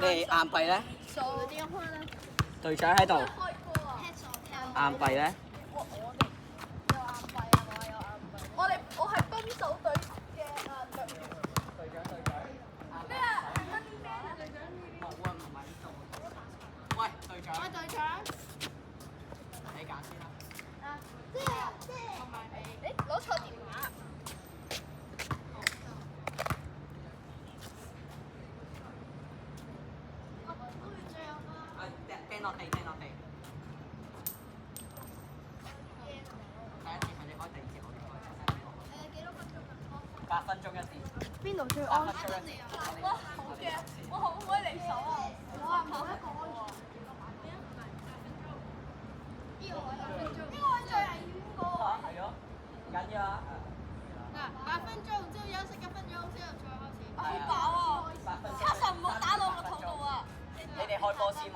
你硬幣咧？手的電話呢？隊長喺度。開過啊！硬幣咧？我哋有硬幣啊！我有硬幣。我係奔手隊嘅隊員。咩啊？係乜啲咩啊？隊長呢啲。冇啊，唔係呢度。喂，隊長。喂，隊長。你揀先啦。啊，同埋你。誒，攞錯電話。掟落地，掟落地。第一節係你開，第二節我哋開。幾多分鐘啊8分鐘一節。邊度最安安全？哇，好驚！我可唔可以離手啊？我話冇一個安全。呢個位8分鐘。呢個位最危險個。係咯，唔緊要啊。嗱，8分鐘之後休息1分鐘之後再開始。好係啊飽啊8分鐘！7唔好打落個肚度啊！你哋開波先喎，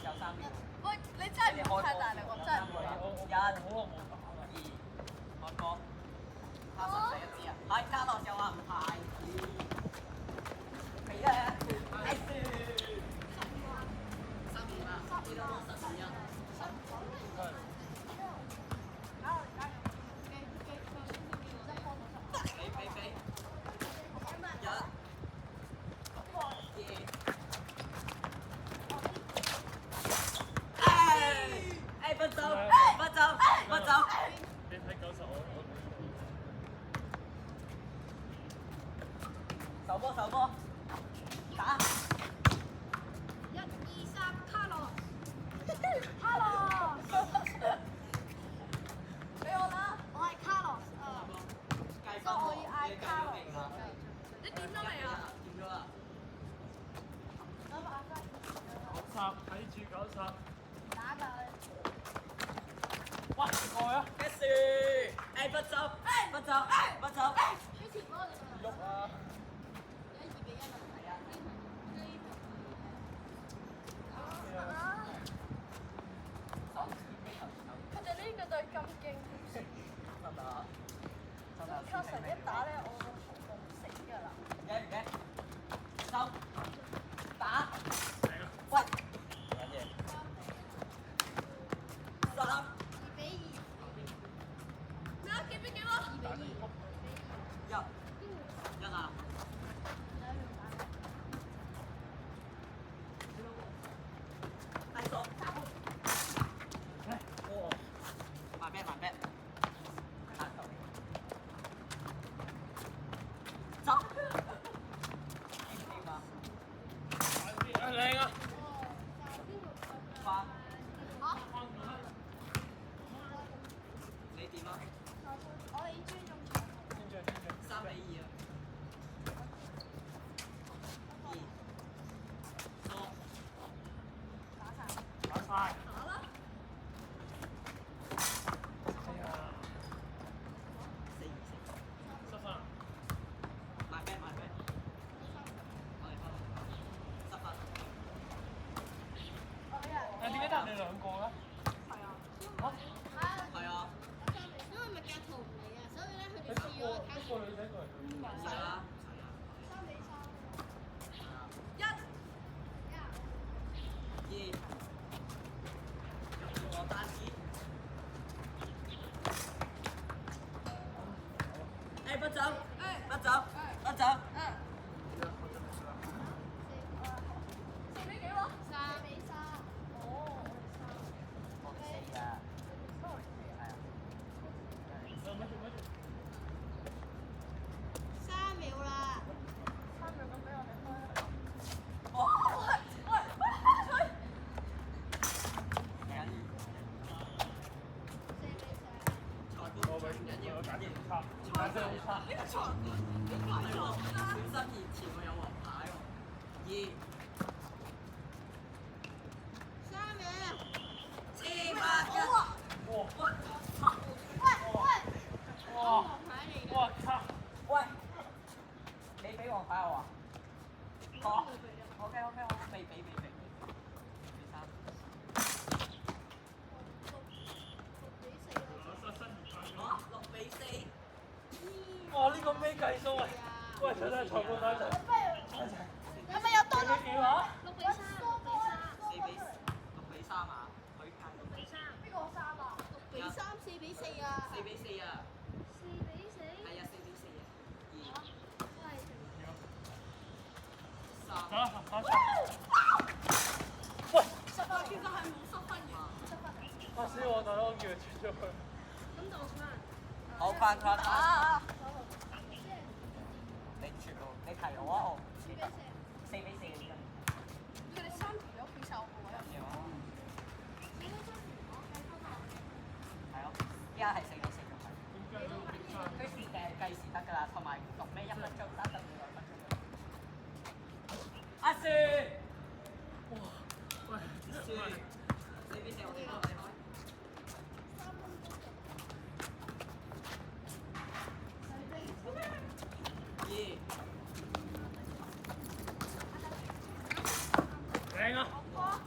有3秒。喂，你真係唔好太大力喎，真係唔好。 1、2，開波。卡神第一支啊！係卡樂就話唔係。係啊！係15啊！呢度15。俾。不走！你睇90我手波，打1、2、3，卡樂，卡樂，俾我啦，我係卡樂，所以我要嗌卡樂。你點咗未啊？點咗啦？90睇住90，打佢。哇過啊！咩事？不走！之前嗰個喐啊！而家2比1啦。係啊。佢哋呢個隊咁勁，真啊！卡神一打咧，我個頭痛死㗎啦。唔嘅，收打，喂，緊嘢，3、2比2。咩啊？幾比幾啊？2比2。1啊！慢咩？走！靚啊！花，你點啊我哋尊重場。 ？3比2啊！2，錯，打晒！打啦！ 4-2，失分。慢咩？我哋失分。點解得你2個咧？係啊，因為咪夾圖唔嚟啊，所以咧佢哋你試咗一個女仔過嚟。係啊。 3比3。1。2，我單子。不走！4比幾喎？3比3。哦。我4啊。3秒啦。3秒咁俾我哋開。喂！我咪我揀嘢差，揀聲好差。呢個錯，係喎，小心延遲喎，有黃牌喎。2， 3秒。芝麻一。哇！黃牌嚟嘅。哇！差！喂，你俾黃牌我啊？好。OK，俾3。6比4。哇！呢個咩計數啊？喂，睇睇裁判睇一齊。係咪有多幾點啊？ 6打錯。喂！其實係冇失分嘅，失分嚟。嚇死我！大佬，我叫佢轉咗去。咁就翻。好框框框。啊！你全部你提我啊！我4-4。4-4嘅依家。佢哋3條友企晒我個位入面。係咯，依家係4-4嘅係。佢時定係計時得㗎啦，同埋讀咩1分鐘3.2分鐘。阿雪。哇！喂！雪。4-4我哋開。靚啊！快！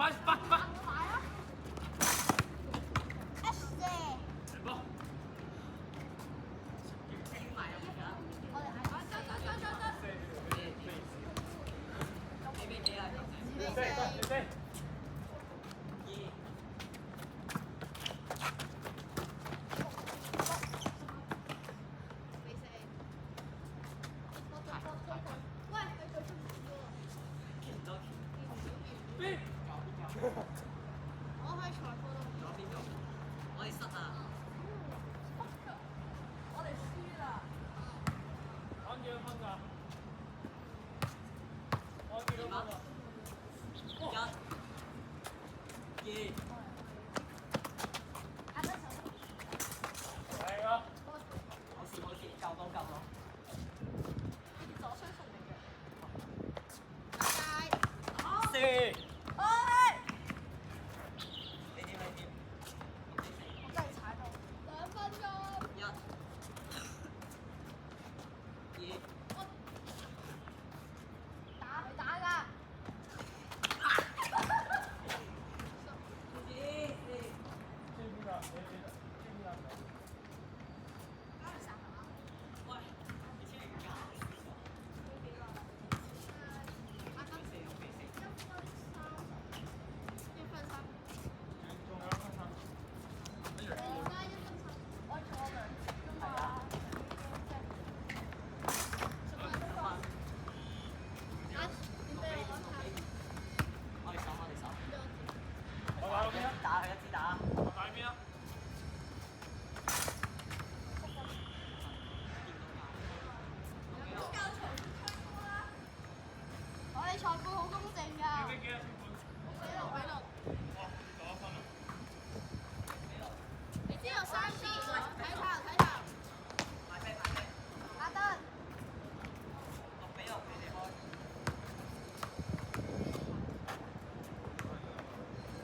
嚟波！我喺裁判度。我哋失啊！我哋輸啦。按幾多分㗎？按幾多分啊1、2。靚啊！冇事，夠咯。我相信你嘅。4。我真係踩到2分鐘。1、2。打㗎。知唔知啊？你知唔知啊？喂，你千祈唔好搞錯。仲有1分3。我仲有2次㗎嘛。我哋手。我打到邊啊？打佢一支打。我打邊啊？我哋裁判好公正㗎。你幾多分？俾6。哇！攞1分啊！你知道3次睇頭。買飛。阿德。 6-6你哋開。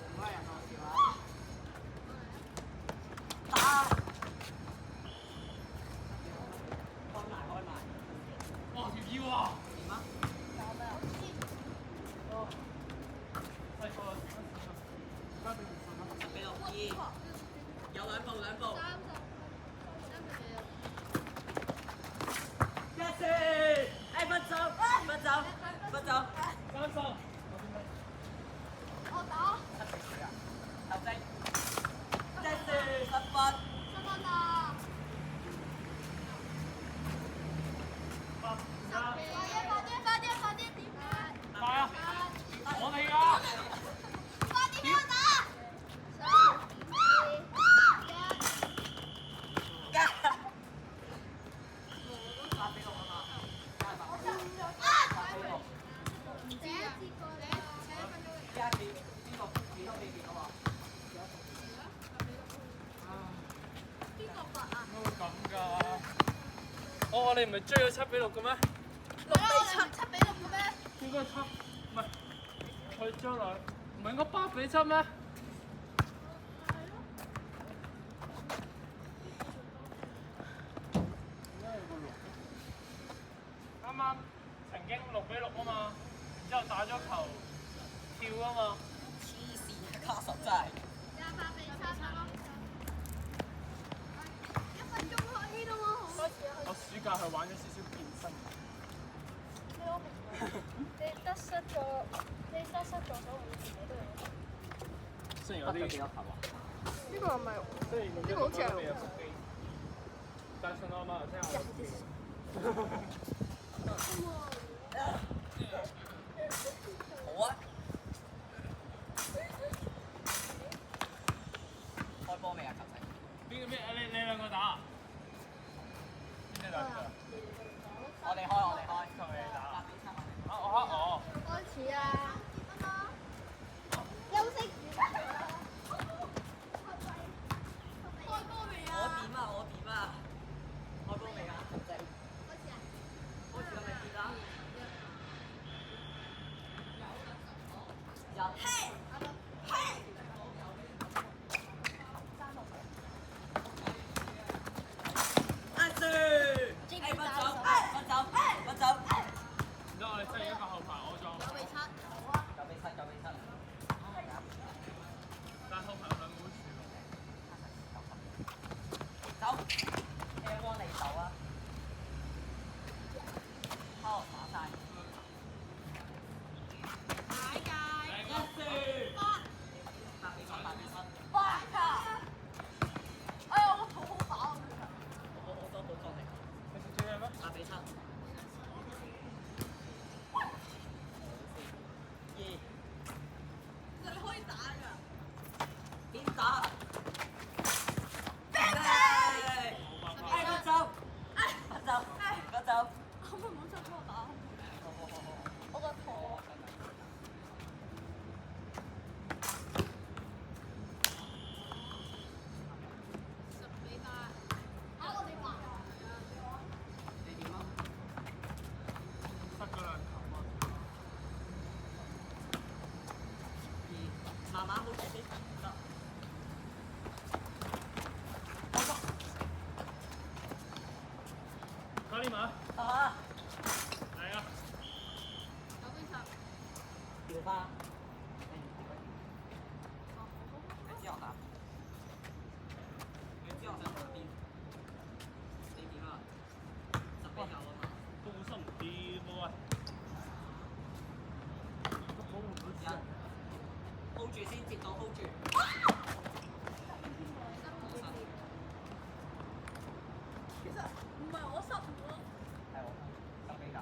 唔該人我笑啊！打！開埋。哇！條腰啊！點啊？哦，細個啊！交俾10-6，2。有兩步。Yes！分走。30。我打。頭精。Yes！10分。7分啊！快啲點啊！快啊！我哋㗎！快啲俾我打8-6啊嘛。依家幾多比幾多啊？邊個罰啊？點解會咁㗎？我哋唔係追咗7-6嘅咩7-6嘅咩？應該7，唔係佢追落，唔係應該8-7咩？啱啱曾經6-6啊嘛，然之後打咗球跳啊嘛。黐線，卡實真係。1分鐘可以啦喎。我暑假去玩咗少少健身。你得失咗所有嘢都有。雖然有啲幾多球啊？呢個係咪？雖然呢個好似係未有腹肌，但係信我馬來西亞。走。嘿，嘿。阿 Sir，哎，不走，不走，不走。然之後我哋即係一個後排，我裝。9比7。9比7，9比7。但係後排有兩個好處走 ，L1 你走啊！好，打晒。Yes sir。8比7。哇！哎呀，我肚好飽啊！我多補助你。你食最嘢咩8比7。2。其實你可以打㗎。點打？哎，不走，不走，不走。可唔可以唔好再俾我打？我個肚。10比8。啊！我哋8。你點啊？失咗兩球啊！慢慢好住先，得。搞掂啊！啊！嚟啊！ 9比10。調花。你知我打？你知我想打邊？你點啊？10比9啊嘛。高深啲喎。hold 住先，接到 hold 住。其實唔係我失誤咯。係我10比9。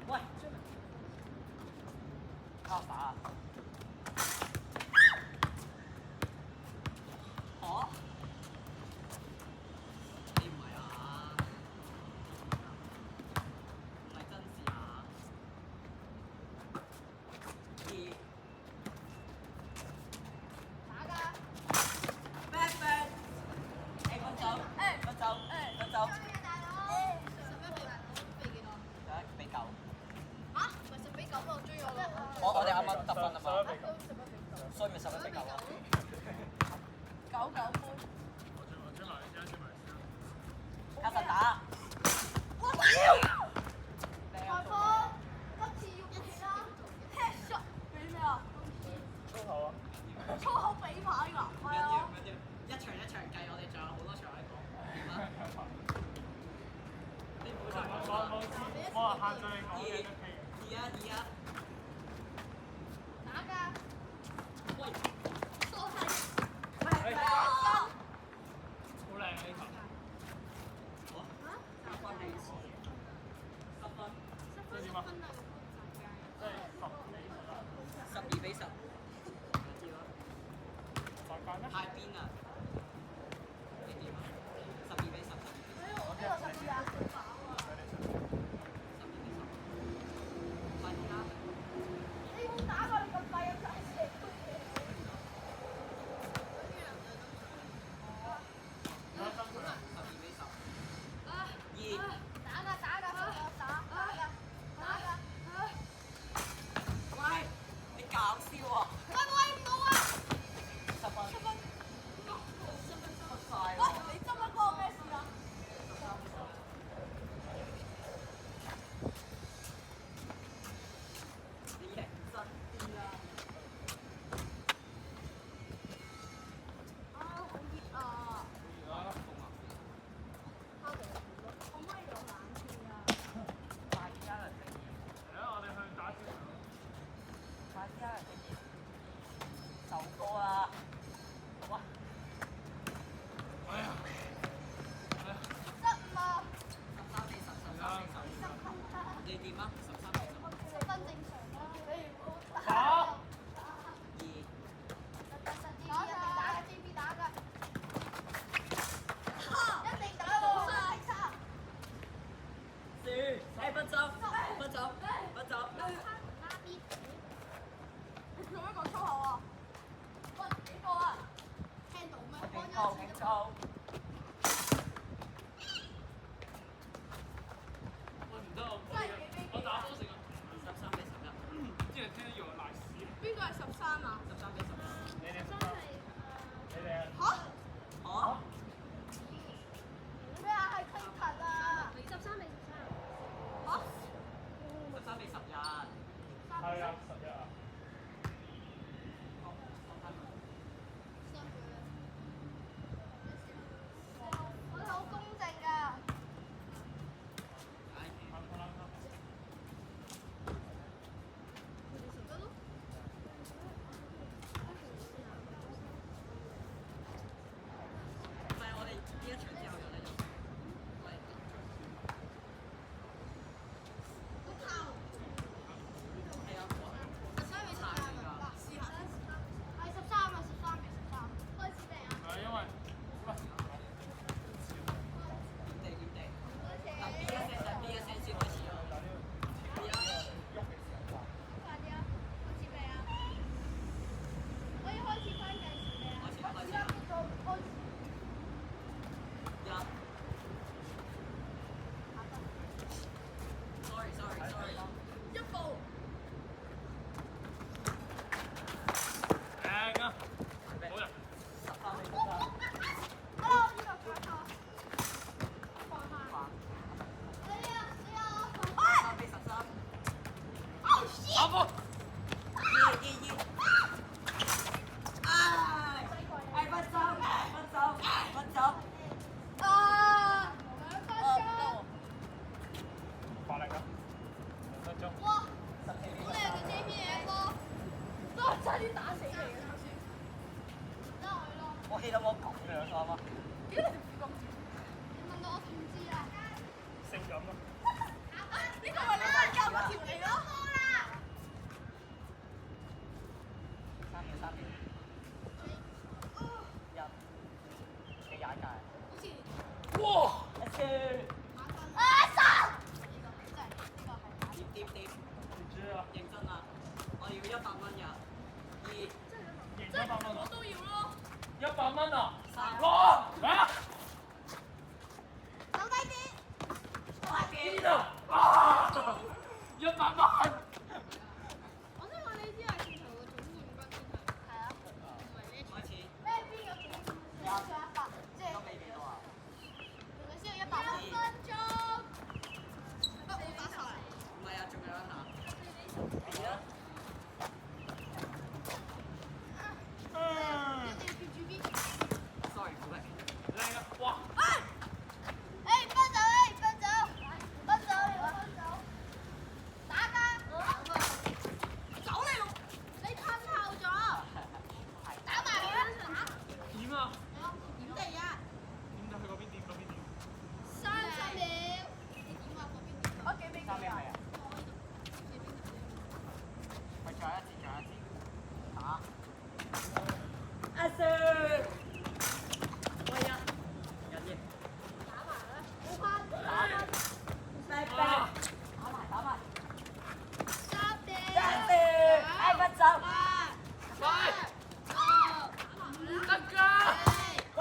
喂，靠打啊！嚇？你唔係啊？唔係真事啊？2。打㗎。Back back。誒，不走，不走，不走。11比幾多11比9。嚇？唔係10比9咩？我追咗啦。我哋啱啱得分啊嘛， 11比9。所以咪11比9咯。 9杯。我追埋你先，追埋你先。卡實打。我屌！裁判，今次要幾啦？headshot 俾咩啊？粗口啊！粗口俾牌㗎，唔緊要，唔緊要，一場一場計，我哋仲有好多場可以講。點啊？你唔好再講啦。我話限制你講嘢都 OK 嘅。2啊2啊！打㗎。喂，傻閪。好靚啊呢球！我10分你10分，即係點啊？即係12比10。知啦。大界咩？太邊啦！你點啊？12比10，12比10。我呢個12啊。 12比10。快啲啦！你冇打過，你咁快有仔食。有得爭佢啊！ 12比10。2。打㗎打㗎，打㗎。喂，你搞笑啊！喂唔到啊10分。！7分。出晒喂，你執一個咩事啊？你認真啲啦！啊，好熱啊！可唔可以有冷氣啊？快啲啦，正義！嚟啊！我哋去打戰場。快啲啦，正義！就歌啦！哇！哎呀！失誤啊13比10，13比10。你點啊？13比10。 ！10分正常啦，你唔好打。打2。打㗎，JB 打㗎。一定打喎。4。誒，不走，不走，不走。你做咩講粗口啊？喂，幾個啊？聽到咩？警告，警告！喂唔得，真係幾飛機啊！啊？ 13比11。你哋你哋嚇？嚇？咩啊？係傾題啊！ 13比13。嚇13比11。係啊11啊。我哋好公正㗎。唔係，我哋呢一場之後有得休息。我哋係啊，13比13啊！試下。係13啊！13比13。開始未啊？係因為點地？開始。嗱 B 一聲就 B 一聲先開始咯。B 一。快啲啊！開始未啊？可以開始翻計時未啊？開始啦開始啦而家做開始。一。Sorry。一步。靚啊！好人。 13比13。啊！呢個放下。放下。你啊！ 13比13。打波。2。唉，分手。啊！2分鐘。發力啊！2分鐘。哇！ 14比好靚嘅 JPA 波，都係差啲打死你嘅頭先。得佢咯。我氣到我咁樣啊嘛。點解你唔咁知？你問到我點知啊？性感啊！呢個咪你班教嗰條嚟咯。3秒。1。你踩界。好似哇！一次。啊三！呢個真係呢個係點？唔知啊，認真啊！我要100蚊㗎。2。贏100蚊啊！都要咯。 100蚊啊！ 3。攞啊！手低啲。邊啊？啊！100蚊！我想問你知係全球嘅總冠軍邊係？係啊。唔係呢開始。咩邊個總冠軍？仲有100，即係今比幾多啊？你先有100分鐘。不我打晒。唔係啊，仲有一下。2啊。你哋叫住邊？ Sorry，唔係。靚啊！哇！分走，打㗎！走你咯！你褪後咗，打埋佢啊！點啊？點地啊點就去嗰邊點？ ？30秒。你點啊？嗰邊？我幾比幾3秒啊未？啊？喂，仲有一節。打。阿 Sir。喂啊！有啲。好快！打埋。 3秒。哎，分手。快！得㗎！哇！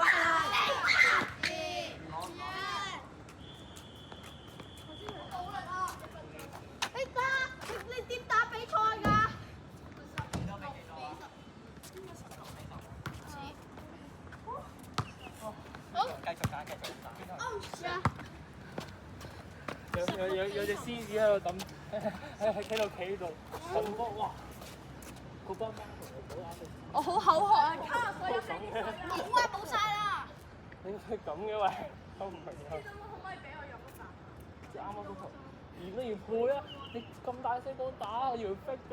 你點打比賽㗎？幾多比幾多啊？16比16。繼續打。有隻獅子喺度抌，企度抌波，哇！嗰班貓同我冇啱你。我好口渴啊！冇啊，冇晒啦！點解咁嘅喂？我唔明啊！可唔可以俾我飲一啖？啱啱嗰球，而都要配啊！你咁大聲講打，我以為逼㗎。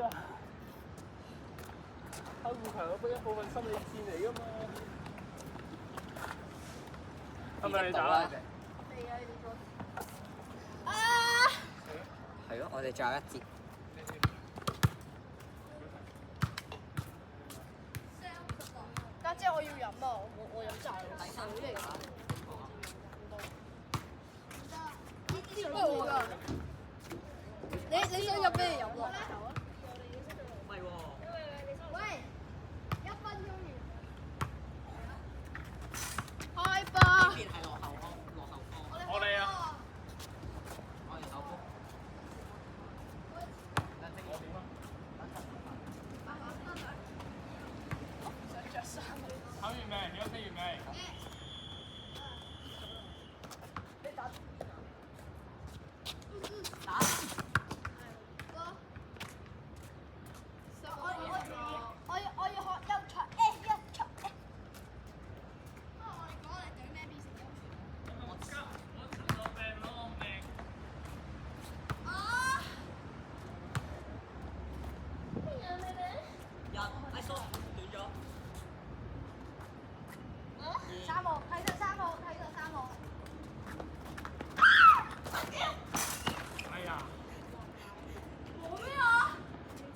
偷護球嗰一部分心理戰嚟㗎嘛。係咪你打啊？未啊，你哋做。係咯，我哋仲有一節。家姐，我要飲啊！我飲晒啦。第3節打。不如我㗎。你想飲咩飲喎？唔係喎。喂，1分鐘完。開吧。呢邊係落後方。我哋啊！我哋手波。等陣我點啊？係。你打邊啊？打。我要學優才優才。我哋講你對咩變成優啊！邊有你哋？人喺數斷咗。3號，睇到3號，睇到3號。哎呀！冇咩啊？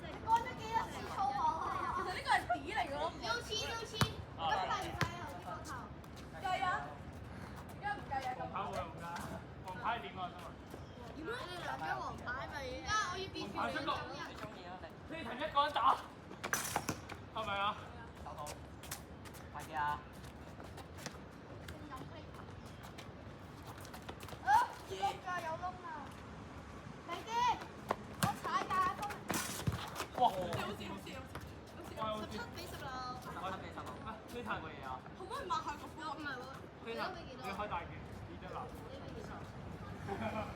你講咗幾多次粗口啊？其實呢個係紙嚟㗎咯。優次。咁快唔快啊？啲個頭。計啊！而家唔計啊！黃牌冇用㗎，黃牌點啊？點解你兩張黃牌咪？而家我要變黃牌出局，你中意啊你？呢場一個人打，係咪啊？手套。快啲啊！窿㗎有窿啊！快啲！我踩架風。哇！17比16。17比16。啊，呢壇冇嘢啊？可唔可以抹下個褲？唔係喎。呢壇你開大件，呢張藍。1-2，1-2，1-3。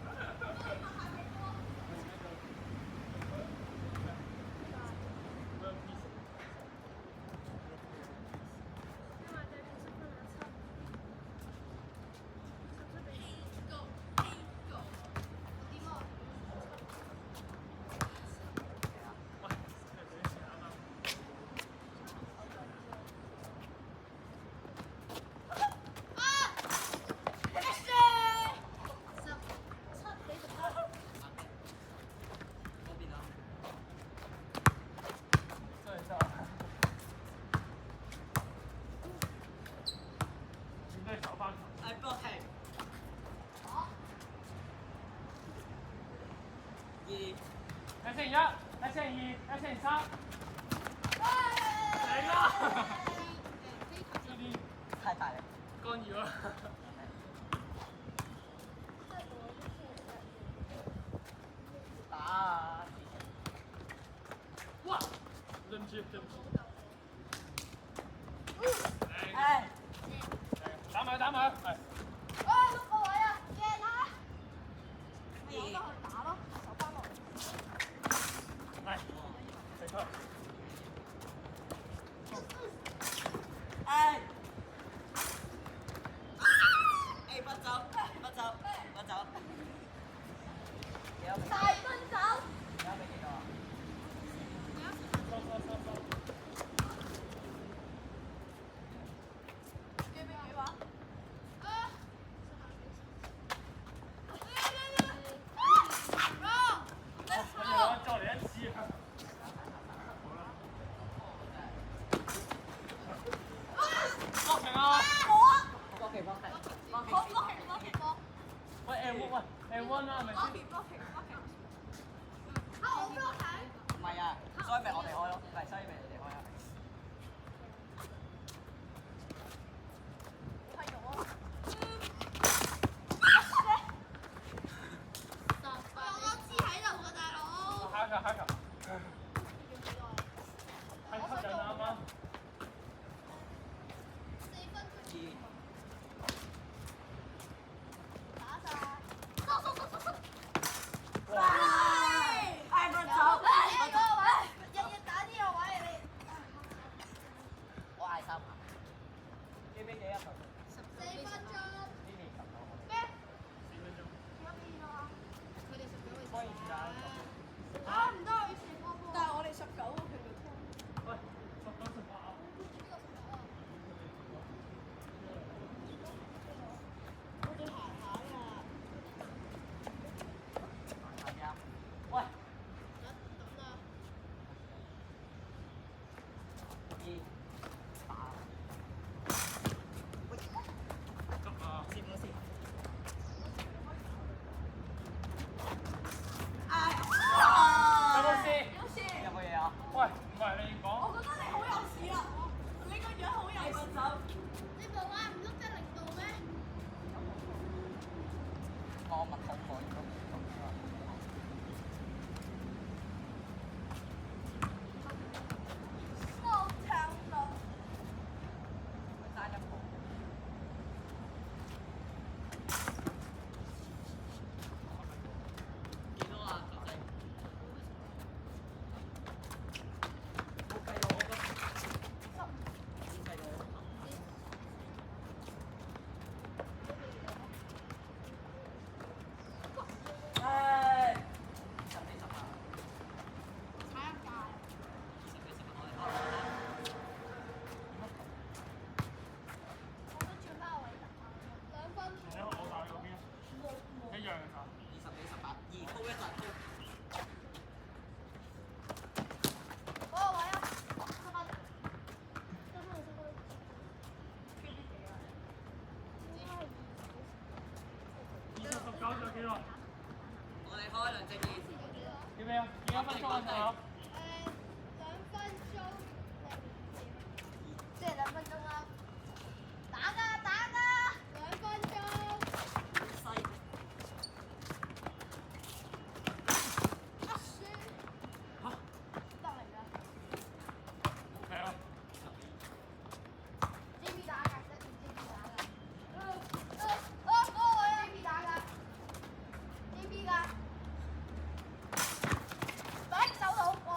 嚟啦！呢啲太大力。干擾啦。打啊！哇！對唔住。哎！打埋，係。碌個位啊！贏啦！咪由得佢打咯，手翻落嚟。係。食佢。哎！哎，不走！幾多比？大分手。幾多比幾多啊？幾比幾話？我再嚟一次啊！落場啊！波奇。喂 ，M1 啦，係咪先？唔係啊，所以咪我哋開咯，所以咪你哋開啊。下球。係吸引啱啱。哎，不走！我嗌3下。幾比幾啊？呢邊19號。當然時間。但係我哋19個佢哋拖。喂，19、18啊！喂。有冇嘢啊？喂，唔係你講。我覺得你好有事啊！你個樣好有事。你冇話唔碌得力度咩？我密桶我冇長路。爭一步。這邊。要未啊？幾多分鐘啊？仲有？ 2分鐘，即係2分鐘啦。打㗎！2分鐘。細。得嚟㗎。係啊。JB 打㗎，一定 JB 打㗎。我係 JB 打㗎。JB 㗎。快手到我。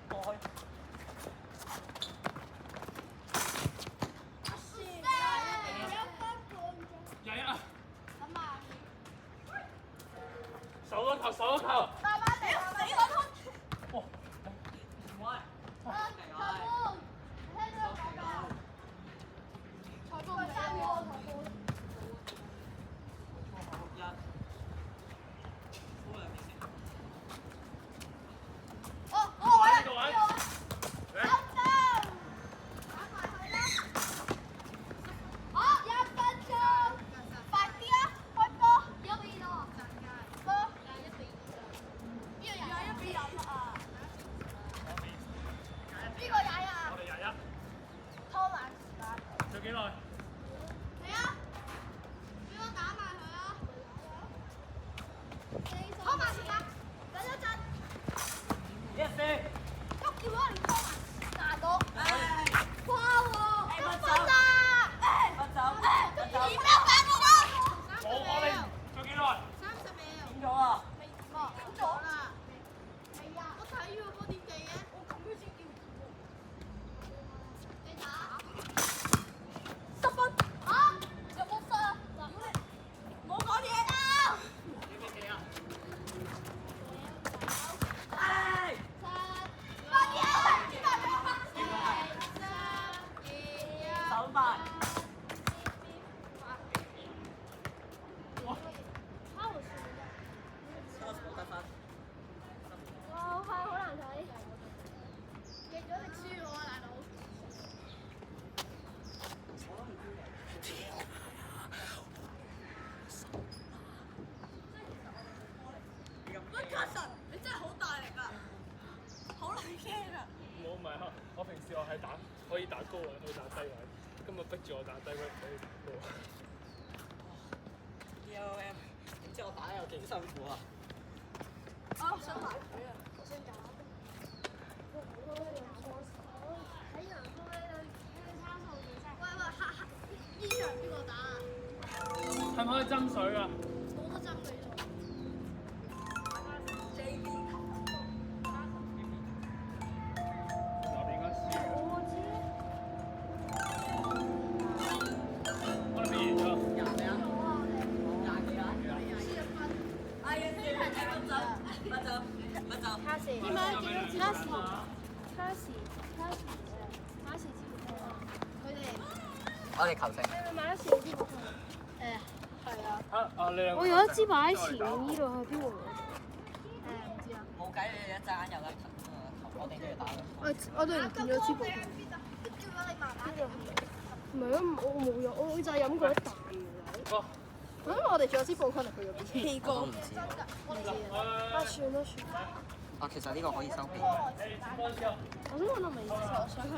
過去。廿一啊！咁啊，手多球，手多球。慢慢嚟，慢慢嚟。哇！裁判，你聽到我講㗎？裁判唔係3個裁判。一。好兩邊先。我位啊！呢個位。收到，打埋佢啦。好，1分鐘，快啲啊！開波。幾多比啊？波。21-2啊！邊個21啊？我哋21。拖慢時間。仲幾耐？嚟啊！俾我打埋佢啊！拖慢時間，等一陣。 Yes， 喐叫我嚟拖慢，難到。哇喎！不得走。啦！不走。不走。唔好打我！我哋仲幾耐？點咗啊？點咗啦？係啊！我睇喎，我點記嘅？我咁樣先叫喎。你打10分啊？有冇分啊？冇講嘢啊！幾比幾啊？快啲啊！點解你手慢。冇得分。哇，好快，好難睇。贏咗你輸我啊，大佬！喂，卡神，你真係好大力啊！好撚驚啊！我唔係啊！我平時我係打可以打高位，可以打低位。今日逼住我打低位，唔可以打高位。DLM，點知我打得有幾辛苦啊？啊，我想埋佢啊！我想搞。喺南方呢度差數幾犀。喂，呢場邊個打啊？係咪可以斟水㗎？冇得爭佢咗。我哋應該輸嘅。我知。我哋未贏咗。廿咩啊？廿幾啊？輸1分。哎呀，不走，不走，不走。卡士。點解見到卡士？卡士支付寶啊！佢哋我哋求勝。你咪買咗少支付寶？係啊。啊！你兩個。我有一支擺喺前面呢度，喺邊度攞？唔知啊。冇計，你一陣間有得求我哋都要打㗎。我哋唔見咗支付寶。叫咗你慢慢呢度唔係啊！我冇飲，我就係飲過一啖嘅。哦。咁我哋仲有支寶可能去咗邊？氣我都唔知。啊，算啦算啦。啊，其實呢個可以收皮。誒，接波之後。我想問我咪，我想去。